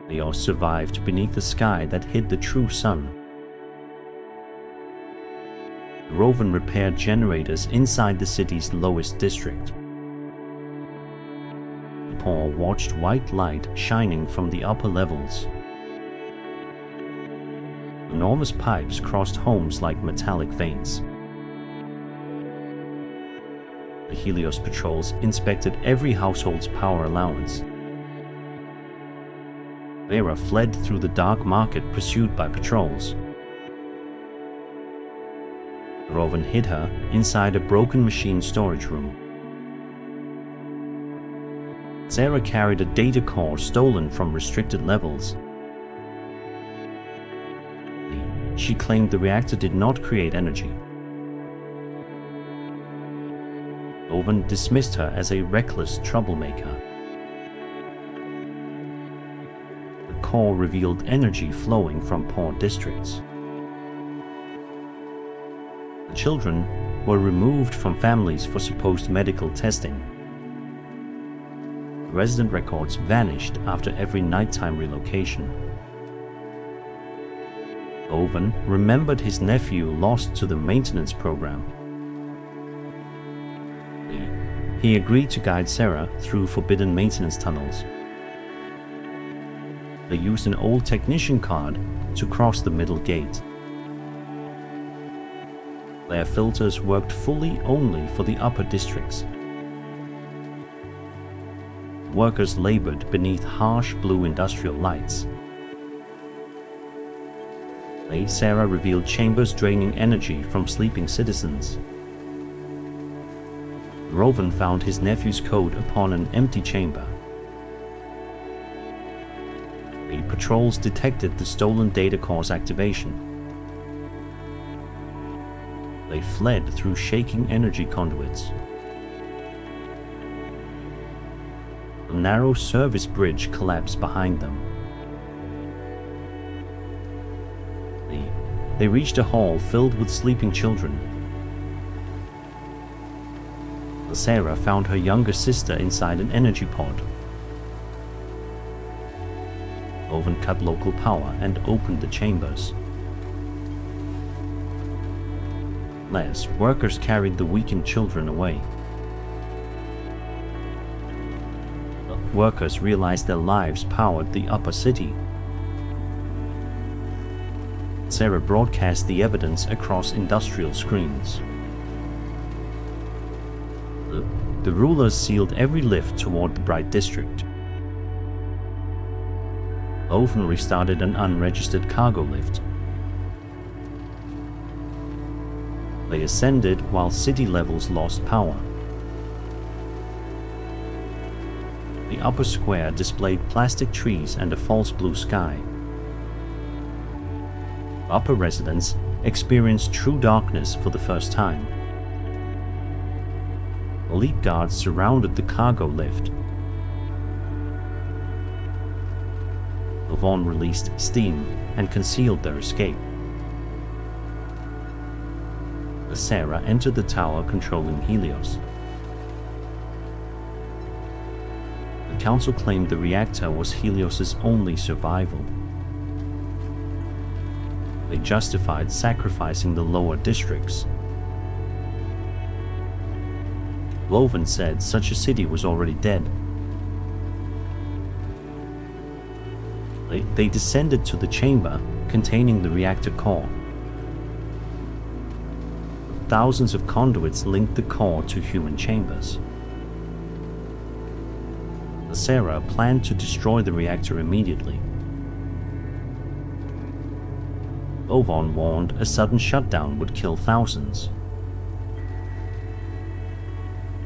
They all survived beneath a sky that hid the true sun. Rovan repaired generators inside the city's lowest district. The poor watched white light shining from the upper levels. Enormous pipes crossed homes like metallic veins. The Helios patrols inspected every household's power allowance. Vera fled through the dark market pursued by patrols. Rovan hid her inside a broken machine storage room. Sarah carried a data core stolen from restricted levels. She claimed the reactor did not create energy. Rovan dismissed her as a reckless troublemaker. The core revealed energy flowing from poor districts. The children were removed from families for supposed medical testing. Resident records vanished after every nighttime relocation. Owen remembered his nephew lost to the maintenance program. He agreed to guide Sarah through forbidden maintenance tunnels. They used an old technician card to cross the middle gate. Their filters worked fully only for the upper districts. Workers labored beneath harsh blue industrial lights. Sarah revealed chambers draining energy from sleeping citizens. Rovan found his nephew's code upon an empty chamber. The patrols detected the stolen data core's activation. They fled through shaking energy conduits. A narrow service bridge collapsed behind them. They reached a hall filled with sleeping children. Sarah found her younger sister inside an energy pod. Owen cut local power and opened the chambers. Workers carried the weakened children away. Workers realized their lives powered the upper city. Sarah broadcast the evidence across industrial screens. The rulers sealed every lift toward the bright district. Owen restarted an unregistered cargo lift. They ascended while city levels lost power. The upper square displayed plastic trees and a false blue sky. Upper residents experienced true darkness for the first time. Elite guards surrounded the cargo lift. Vane released steam and concealed their escape. Sarah entered the tower controlling Helios. The council claimed the reactor was Helios's only survival. They justified sacrificing the lower districts. Loven said such a city was already dead. They descended to the chamber containing the reactor core. Thousands of conduits linked the core to human chambers. Sarah planned to destroy the reactor immediately. Ovan warned a sudden shutdown would kill thousands.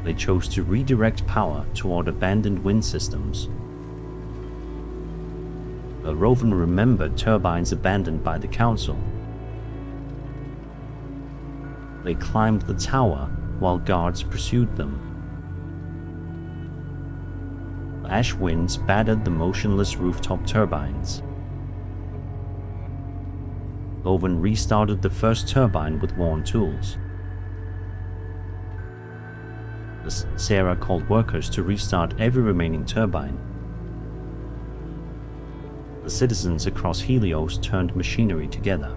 They chose to redirect power toward abandoned wind systems. Rovan remembered turbines abandoned by the council. They climbed the tower while guards pursued them. Ash winds battered the motionless rooftop turbines. Rovan restarted the first turbine with worn tools. Sarah called workers to restart every remaining turbine. The citizens across Helios turned machinery together.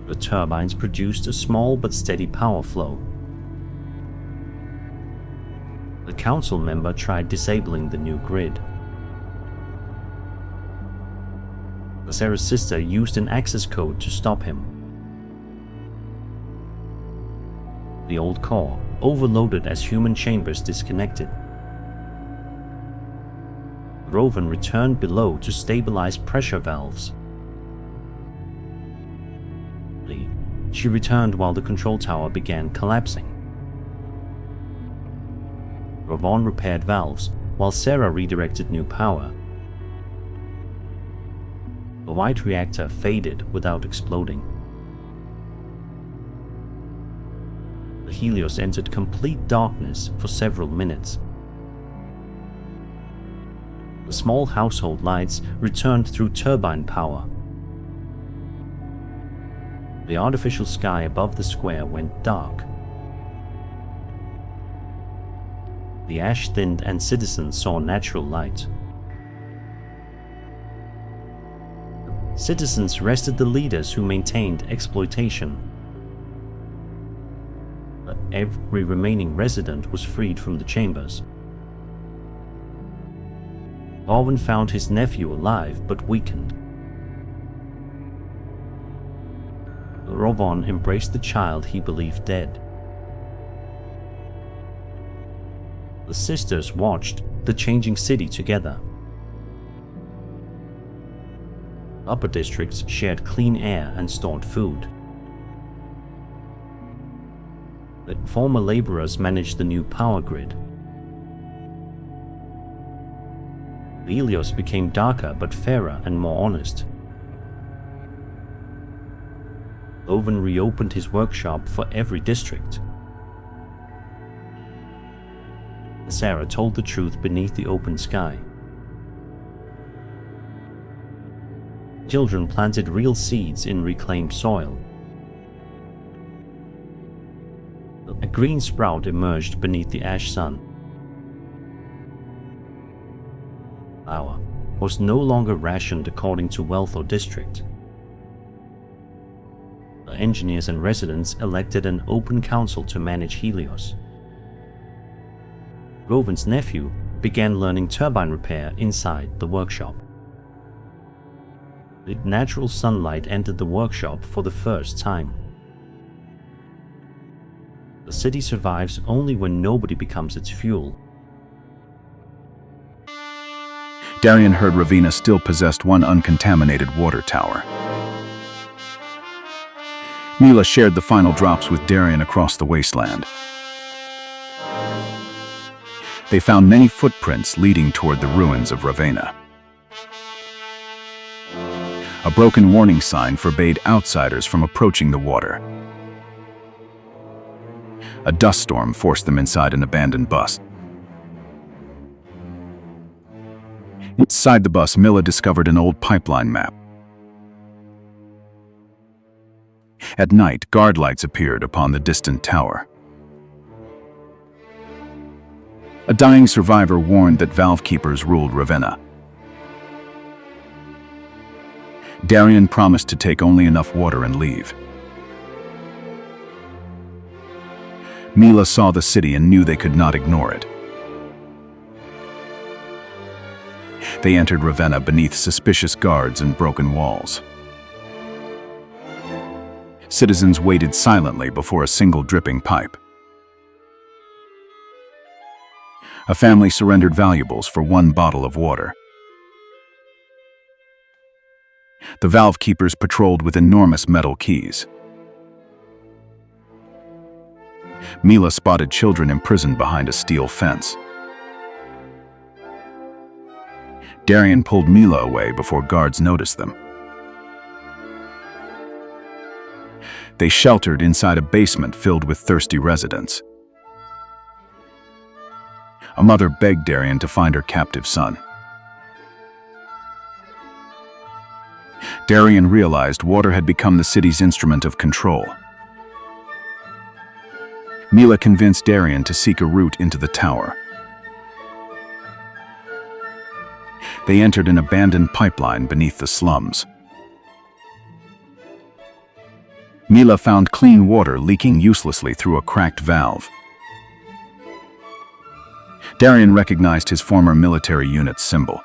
The turbines produced a small but steady power flow. The council member tried disabling the new grid. Sarah's sister used an access code to stop him. The old core overloaded as human chambers disconnected. Rovan returned below to stabilize pressure valves. She returned while the control tower began collapsing. Ravon repaired valves while Sarah redirected new power. The white reactor faded without exploding. The Helios entered complete darkness for several minutes. The small household lights returned through turbine power. The artificial sky above the square went dark. The ash thinned and citizens saw natural light. Citizens arrested the leaders who maintained exploitation. But every remaining resident was freed from the chambers. Arwen found his nephew alive but weakened. Ravon embraced the child he believed dead. The sisters watched the changing city together. Upper districts shared clean air and stored food. The former laborers managed the new power grid. Helios became darker but fairer and more honest. Owen reopened his workshop for every district. Sarah told the truth beneath the open sky. Children planted real seeds in reclaimed soil. A green sprout emerged beneath the ash sun. Flour was no longer rationed according to wealth or district. The engineers and residents elected an open council to manage Helios. Rovan's nephew began learning turbine repair inside the workshop. The natural sunlight entered the workshop for the first time. The city survives only when nobody becomes its fuel. Darian heard Ravina still possessed one uncontaminated water tower. Mila shared the final drops with Darian across the wasteland. They found many footprints leading toward the ruins of Ravenna. A broken warning sign forbade outsiders from approaching the water. A dust storm forced them inside an abandoned bus. Inside the bus, Mila discovered an old pipeline map. At night, guard lights appeared upon the distant tower. A dying survivor warned that valve keepers ruled Ravenna. Darian promised to take only enough water and leave. Mila saw the city and knew they could not ignore it. They entered Ravenna beneath suspicious guards and broken walls. Citizens waited silently before a single dripping pipe. A family surrendered valuables for one bottle of water. The valve keepers patrolled with enormous metal keys. Mila spotted children imprisoned behind a steel fence. Darian pulled Mila away before guards noticed them. They sheltered inside a basement filled with thirsty residents. A mother begged Darian to find her captive son. Darian realized water had become the city's instrument of control. Mila convinced Darian to seek a route into the tower. They entered an abandoned pipeline beneath the slums. Mila found clean water leaking uselessly through a cracked valve. Darian recognized his former military unit's symbol.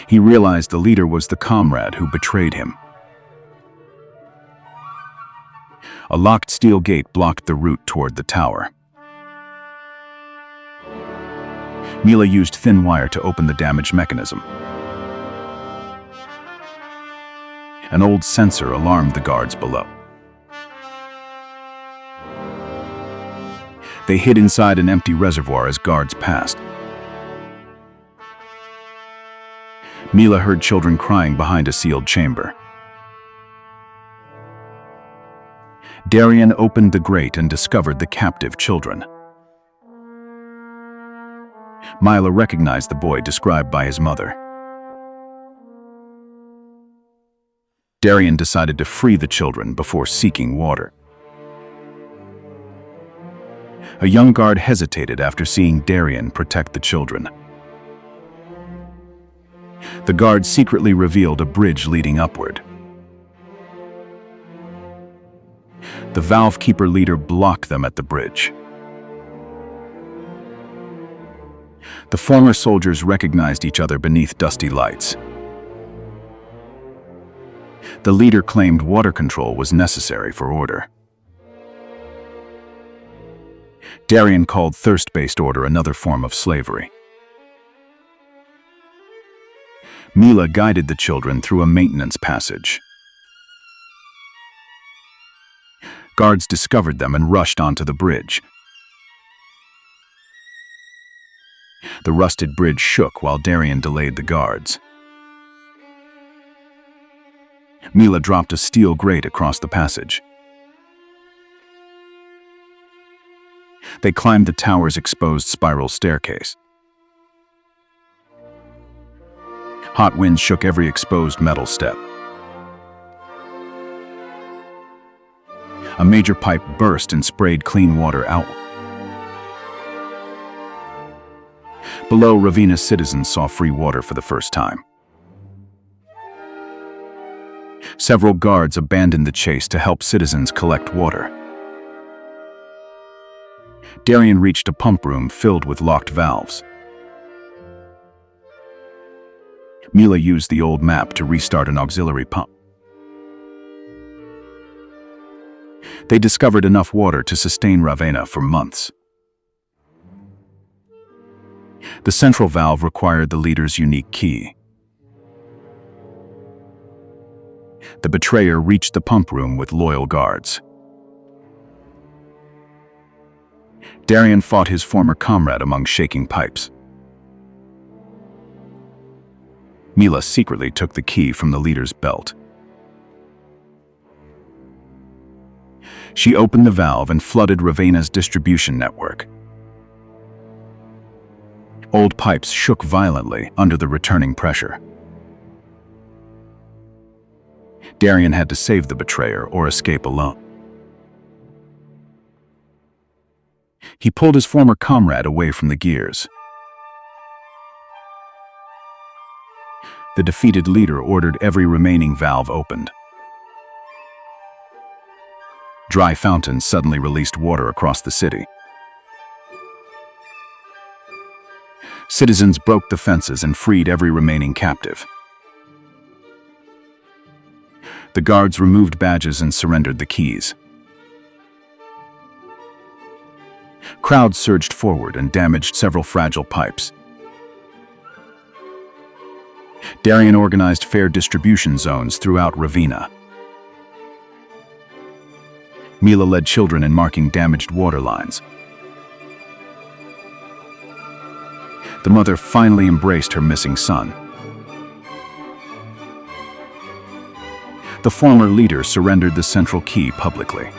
He realized the leader was the comrade who betrayed him. A locked steel gate blocked the route toward the tower. Mila used thin wire to open the damaged mechanism. An old sensor alarmed the guards below. They hid inside an empty reservoir as guards passed. Mila heard children crying behind a sealed chamber. Darian opened the grate and discovered the captive children. Mila recognized the boy described by his mother. Darian decided to free the children before seeking water. A young guard hesitated after seeing Darian protect the children. The guard secretly revealed a bridge leading upward. The Valve Keeper leader blocked them at the bridge. The former soldiers recognized each other beneath dusty lights. The leader claimed water control was necessary for order. Darian called thirst-based order another form of slavery. Mila guided the children through a maintenance passage. Guards discovered them and rushed onto the bridge. The rusted bridge shook while Darian delayed the guards. Mila dropped a steel grate across the passage. They climbed the tower's exposed spiral staircase. Hot winds shook every exposed metal step. A major pipe burst and sprayed clean water out. Below, Ravenna's citizens saw free water for the first time. Several guards abandoned the chase to help citizens collect water. Darian reached a pump room filled with locked valves. Mila used the old map to restart an auxiliary pump. They discovered enough water to sustain Ravenna for months. The central valve required the leader's unique key. The betrayer reached the pump room with loyal guards. Darian fought his former comrade among shaking pipes. Mila secretly took the key from the leader's belt. She opened the valve and flooded Ravenna's distribution network. Old pipes shook violently under the returning pressure. Darian had to save the betrayer or escape alone. He pulled his former comrade away from the gears. The defeated leader ordered every remaining valve opened. Dry fountains suddenly released water across the city. Citizens broke the fences and freed every remaining captive. The guards removed badges and surrendered the keys. Crowds surged forward and damaged several fragile pipes. Darian organized fair distribution zones throughout Ravenna. Mila led children in marking damaged water lines. The mother finally embraced her missing son. The former leader surrendered the central key publicly.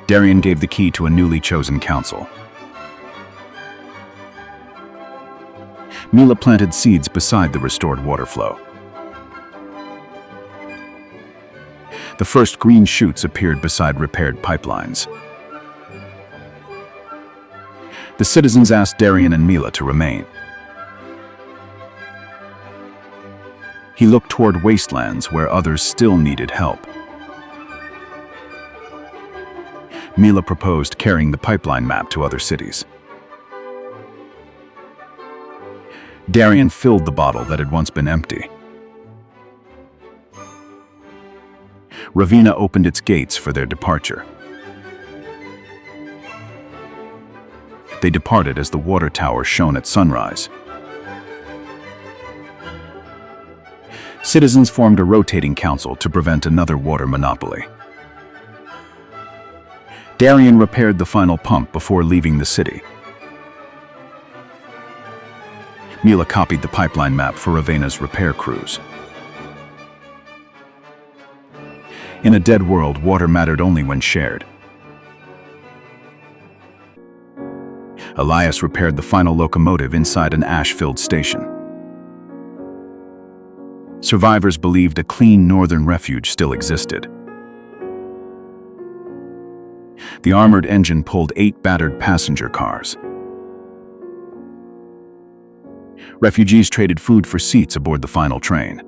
Darian gave the key to a newly chosen council. Mila planted seeds beside the restored water flow. The first green shoots appeared beside repaired pipelines. The citizens asked Darian and Mila to remain. He looked toward Wastelands where others still needed help. Mila proposed carrying the pipeline map to other cities. Darian filled the bottle that had once been empty. Ravenna opened its gates for their departure. They departed as the water tower shone at sunrise. Citizens formed a rotating council to prevent another water monopoly. Darian repaired the final pump before leaving the city. Mila copied the pipeline map for Ravenna's repair crews. In a dead world, water mattered only when shared. Elias repaired the final locomotive inside an ash-filled station. Survivors believed a clean northern refuge still existed. The armored engine pulled 8 battered passenger cars. Refugees traded food for seats aboard the final train.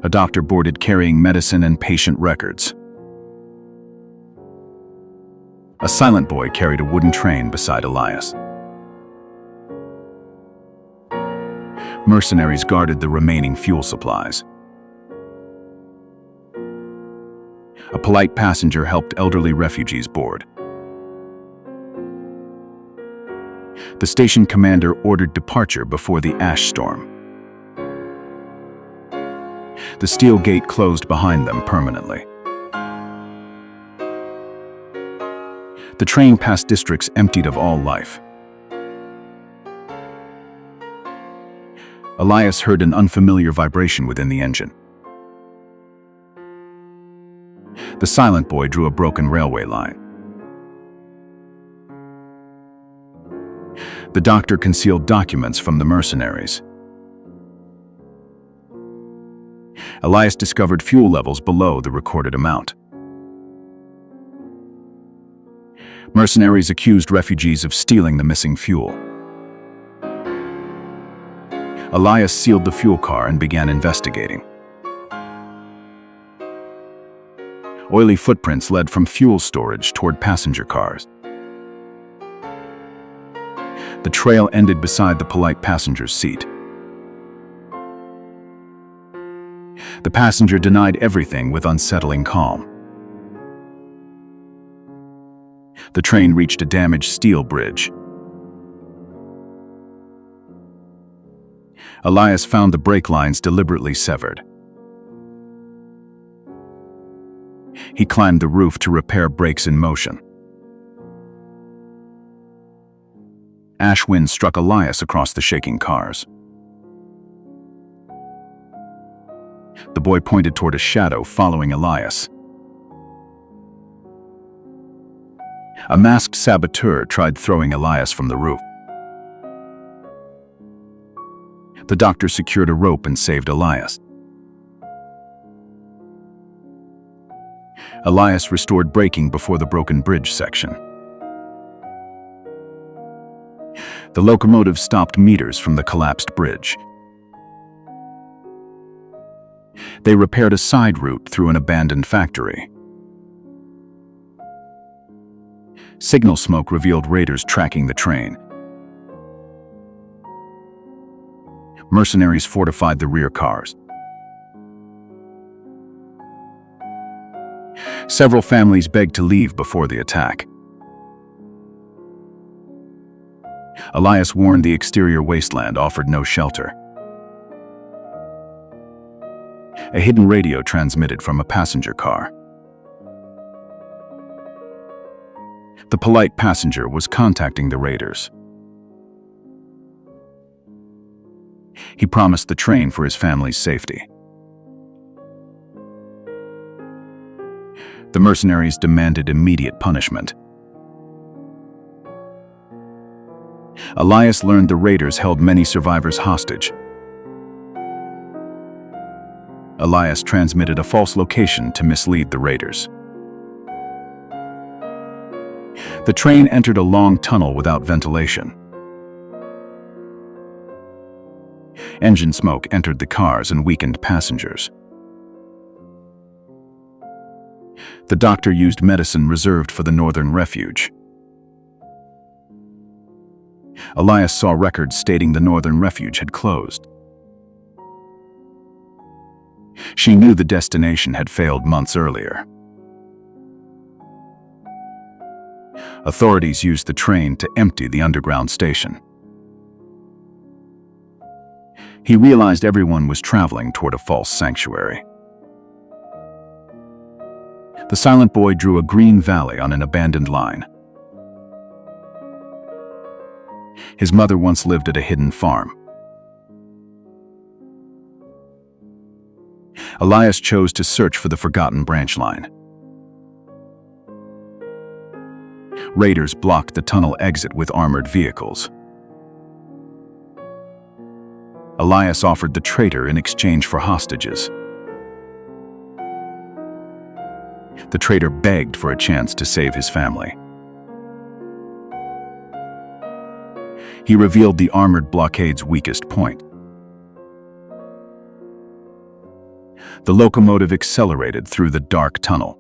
A doctor boarded carrying medicine and patient records. A silent boy carried a wooden train beside Elias. Mercenaries guarded the remaining fuel supplies. A polite passenger helped elderly refugees board. The station commander ordered departure before the ash storm. The steel gate closed behind them permanently. The train passed districts emptied of all life. Elias heard an unfamiliar vibration within the engine. The silent boy drew a broken railway line. The doctor concealed documents from the mercenaries. Elias discovered fuel levels below the recorded amount. Mercenaries accused refugees of stealing the missing fuel. Elias sealed the fuel car and began investigating. Oily footprints led from fuel storage toward passenger cars. The trail ended beside the polite passenger's seat. The passenger denied everything with unsettling calm. The train reached a damaged steel bridge. Elias found the brake lines deliberately severed. He climbed the roof to repair brakes in motion. Ash wind struck Elias across the shaking cars. The boy pointed toward a shadow following Elias. A masked saboteur tried throwing Elias from the roof. The doctor secured a rope and saved Elias. Elias restored braking before the broken bridge section. The locomotive stopped meters from the collapsed bridge. They repaired a side route through an abandoned factory. Signal smoke revealed raiders tracking the train. Mercenaries fortified the rear cars. Several families begged to leave before the attack. Elias warned the exterior wasteland offered no shelter. A hidden radio transmitted from a passenger car. The polite passenger was contacting the raiders. He promised the train for his family's safety. The mercenaries demanded immediate punishment. Elias learned the raiders held many survivors hostage. Elias transmitted a false location to mislead the raiders. The train entered a long tunnel without ventilation. Engine smoke entered the cars and weakened passengers. The doctor used medicine reserved for the northern refuge. Elias saw records stating the northern refuge had closed. She knew the destination had failed months earlier. Authorities used the train to empty the underground station. He realized everyone was traveling toward a false sanctuary. The silent boy drew a green valley on an abandoned line. His mother once lived at a hidden farm. Elias chose to search for the forgotten branch line. Raiders blocked the tunnel exit with armored vehicles. Elias offered the traitor in exchange for hostages. The traitor begged for a chance to save his family. He revealed the armored blockade's weakest point. The locomotive accelerated through the dark tunnel.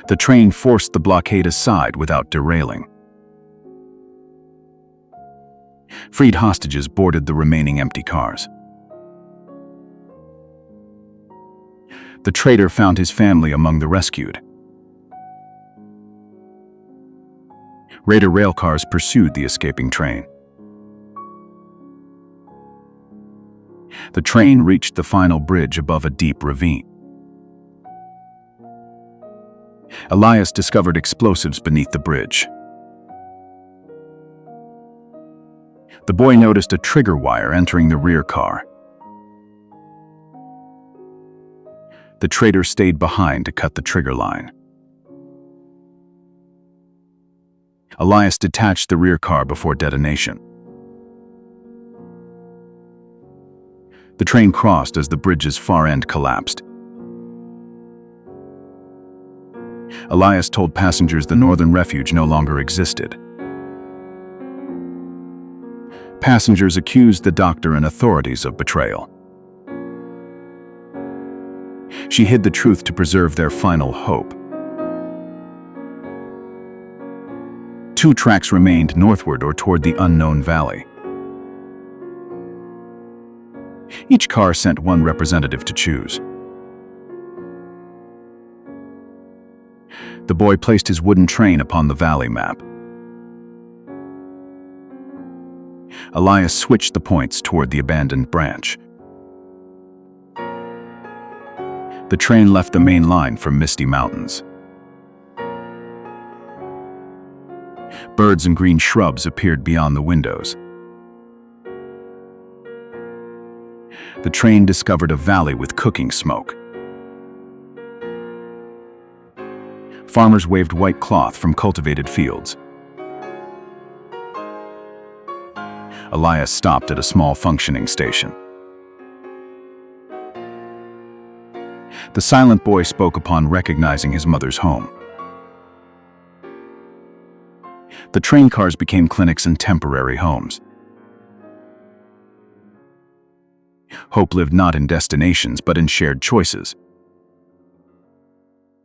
The train forced the blockade aside without derailing. Freed hostages boarded the remaining empty cars. The traitor found his family among the rescued. Raider railcars pursued the escaping train. The train reached the final bridge above a deep ravine. Elias discovered explosives beneath the bridge. The boy noticed a trigger wire entering the rear car. The traitor stayed behind to cut the trigger line. Elias detached the rear car before detonation. The train crossed as the bridge's far end collapsed. Elias told passengers the northern refuge no longer existed. Passengers accused the doctor and authorities of betrayal. She hid the truth to preserve their final hope. 2 tracks remained northward or toward the unknown valley. Each car sent one representative to choose. The boy placed his wooden train upon the valley map. Elias switched the points toward the abandoned branch. The train left the main line for misty mountains. Birds and green shrubs appeared beyond the windows. The train discovered a valley with cooking smoke. Farmers waved white cloth from cultivated fields. Elias stopped at a small functioning station. The silent boy spoke upon recognizing his mother's home. The train cars became clinics and temporary homes. Hope lived not in destinations but in shared choices.